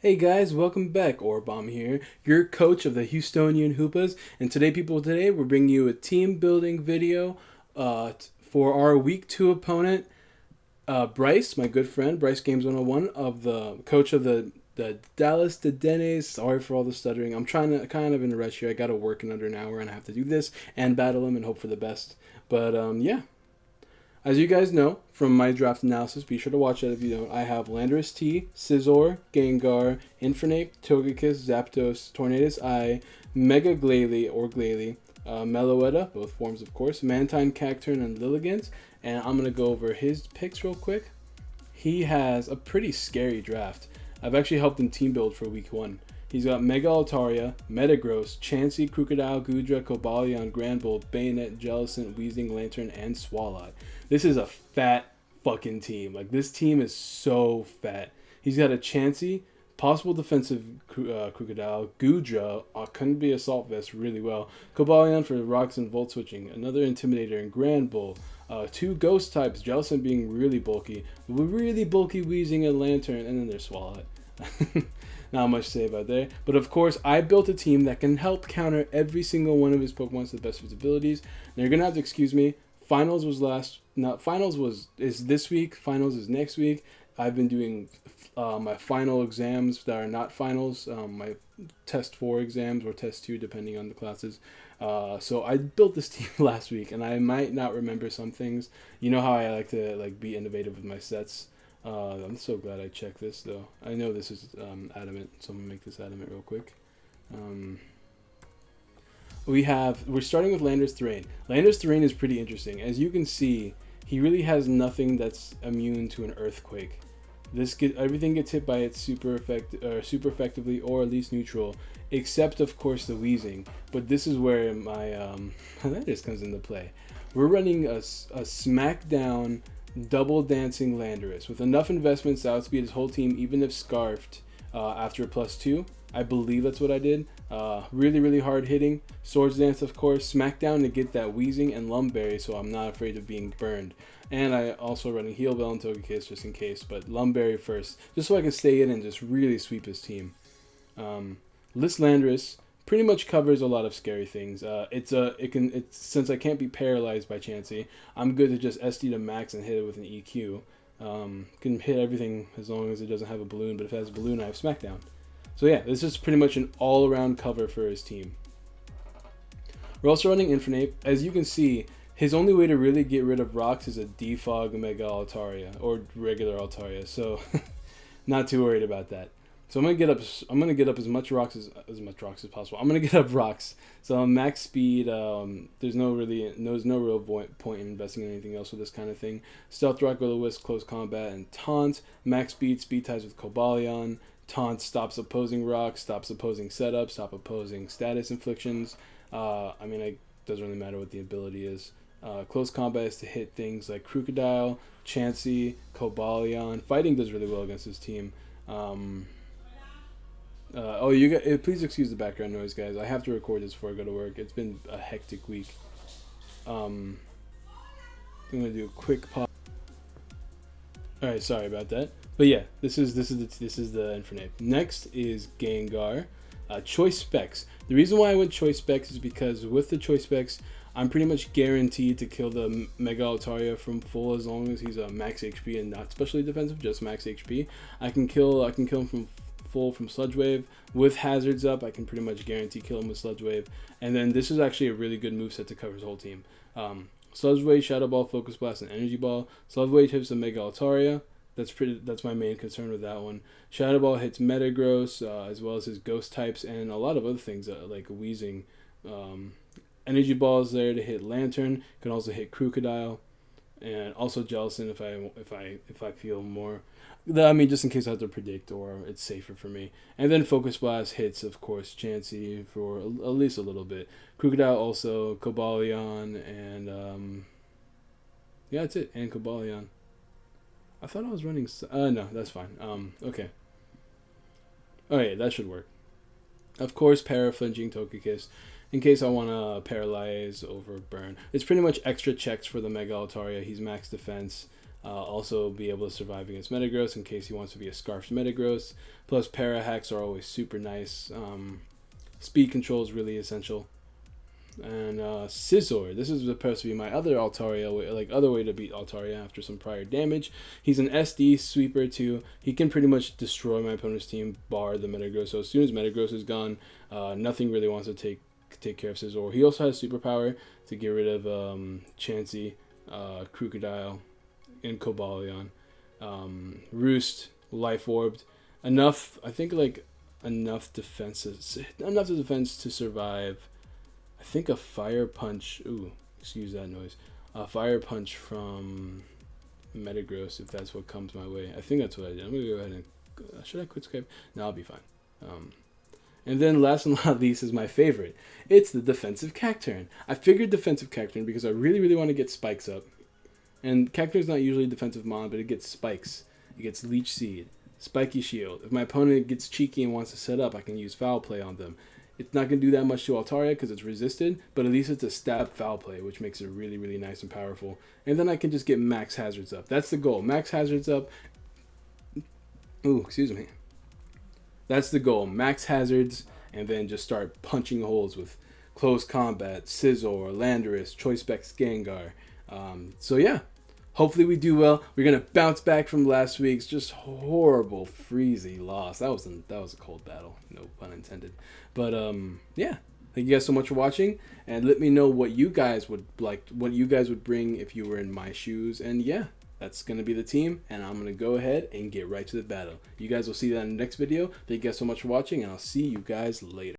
Hey guys, welcome back. Orbom here, your coach of the Houstonian Hoopas, and today we're bringing you a team building video for our week 2 opponent, Bryce, my good friend, Bryce Games 101, of the coach of the Dallas Dedennes. Sorry for all the stuttering. I'm trying to kind of in a rush here. I got to work in under an hour and I have to do this and battle him and hope for the best. But yeah. As you guys know from my draft analysis, be sure to watch that if you don't. I have Landorus T, Scizor, Gengar, Infernape, Togekiss, Zapdos, Tornadus I, Mega Glalie or Glalie, Meloetta, both forms of course, Mantine, Cacturne, and Lilligant. And I'm going to go over his picks real quick. He has a pretty scary draft. I've actually helped him team build for week 1. He's got Mega Altaria, Metagross, Chansey, Crocodile, Goodra, Cobalion, Granbull, Bayonet, Jellicent, Weezing, Lantern, and Swalot. This is a fat fucking team. Like, this team is so fat. He's got a Chansey, possible defensive Crocodile, Goodra, couldn't be Assault Vest really well, Cobalion for rocks and Volt Switching, another Intimidator, and Granbull. 2 Ghost types, Jellicent being really bulky Weezing, and Lantern, and then there's Swalot. Not much to say about there. But of course, I built a team that can help counter every single one of his Pokemon to the best of his abilities. Now you're gonna have to excuse me. Finals is this week. Finals is next week. I've been doing my final exams that are not finals. My test 4 exams or test 2, depending on the classes. So I built this team last week, and I might not remember some things. You know how I like to be innovative with my sets. I'm so glad I checked this though. I know this is adamant, so I'm gonna make this adamant real quick. We're starting with Landorus Terrain. Landorus Terrain is pretty interesting. As you can see, he really has nothing that's immune to an earthquake. Everything gets hit by it super effectively, or at least neutral, except of course the Weezing. But this is where my Landorus comes into play. We're running a smackdown double dancing Landorus with enough investments to outspeed his whole team, even if scarfed after a +2. I believe that's what I did. Really hard hitting. Swords Dance, of course. Smackdown to get that Weezing and Lumberry, so I'm not afraid of being burned. And I also running Heal Bell and Togekiss just in case, but Lumberry first, just so I can stay in and just really sweep his team. This Landorus pretty much covers a lot of scary things. Since I can't be paralyzed by Chansey, I'm good to just SD to max and hit it with an EQ. Can hit everything as long as it doesn't have a balloon, but if it has a balloon, I have Smackdown. So yeah, this is pretty much an all-around cover for his team. We're also running Infernape. As you can see, his only way to really get rid of rocks is a defog Mega Altaria or regular Altaria. So not too worried about that. So I'm gonna get up as much rocks as possible. I'm gonna get up rocks. So max speed. There's no real point in investing in anything else with this kind of thing. Stealth Rock, Will-O-Wisp, Close Combat, and Taunt. Max speed ties with Cobalion. Taunt stops opposing rocks, stops opposing setups, stop opposing status inflictions. It doesn't really matter what the ability is. Close Combat is to hit things like Crocodile, Chansey, Cobalion. Fighting does really well against his team. Please excuse the background noise, guys. I have to record this before I go to work. It's been a hectic week. I'm gonna do a quick pause. All right, sorry about that. But yeah, this is the Infernape. Next is Gengar. Choice specs. The reason why I went choice specs is because with the choice specs, I'm pretty much guaranteed to kill the Mega Altaria from full as long as he's a max HP and not specially defensive, just max HP. I can kill him from full from Sludge Wave. With hazards up, I can pretty much guarantee kill him with Sludge Wave. And then this is actually a really good moveset to cover his whole team. Sludge Wave, Shadow Ball, Focus Blast, and Energy Ball. Sludge Wave hits the Mega Altaria. That's my main concern with that one. Shadow Ball hits Metagross, as well as his Ghost types and a lot of other things like Weezing. Energy Ball is there to hit Lantern. Can also hit Crocodile, and also Jellicent if I feel more. Just in case I have to predict or it's safer for me. And then Focus Blast hits, of course, Chansey for at least a little bit. Crocodile also, Cobalion, and yeah, that's it. And Cobalion. I thought I was running. No, that's fine. Okay. Oh yeah, that should work. Of course, Flinching Togekiss, in case I want to paralyze over burn. It's pretty much extra checks for the Mega Altaria. He's max defense. Also be able to survive against Metagross in case he wants to be a Scarfed Metagross. Plus para hacks are always super nice. Speed control is really essential. And Scizor, this is supposed to be my other Altaria, other way to beat Altaria after some prior damage. He's an SD sweeper too. He can pretty much destroy my opponent's team, bar the Metagross. So as soon as Metagross is gone, nothing really wants to take care of Scizor. He also has superpower to get rid of Chansey, Crocodile, and Cobalion. Roost, Life Orbed, enough. I think enough defenses, enough to defense to survive. I think a Fire Punch. Ooh, excuse that noise. A Fire Punch from Metagross, if that's what comes my way. I think that's what I did. I'm gonna go ahead and should I quit Skype? No, I'll be fine. And then last and not least is my favorite. It's the defensive Cacturne. I figured defensive Cacturne because I really want to get spikes up. And Cacturne's not usually a defensive mon, but it gets spikes. It gets Leech Seed, Spiky Shield. If my opponent gets cheeky and wants to set up, I can use Foul Play on them. It's not going to do that much to Altaria because it's resisted, but at least it's a stab Foul Play, which makes it really nice and powerful. And then I can just get max hazards up. That's the goal. Max hazards up. Ooh, excuse me. That's the goal. Max hazards, and then just start punching holes with Close Combat, Scizor, Landorus, Choice Specs, Gengar. So yeah, hopefully we do well. We're going to bounce back from last week's just horrible freezy loss. That was a cold battle, no pun intended. But yeah, thank you guys so much for watching, and let me know what you guys would like, what you guys would bring if you were in my shoes. And yeah, that's going to be the team, and I'm going to go ahead and get right to the battle. You guys will see that in the next video. Thank you guys so much for watching, and I'll see you guys later.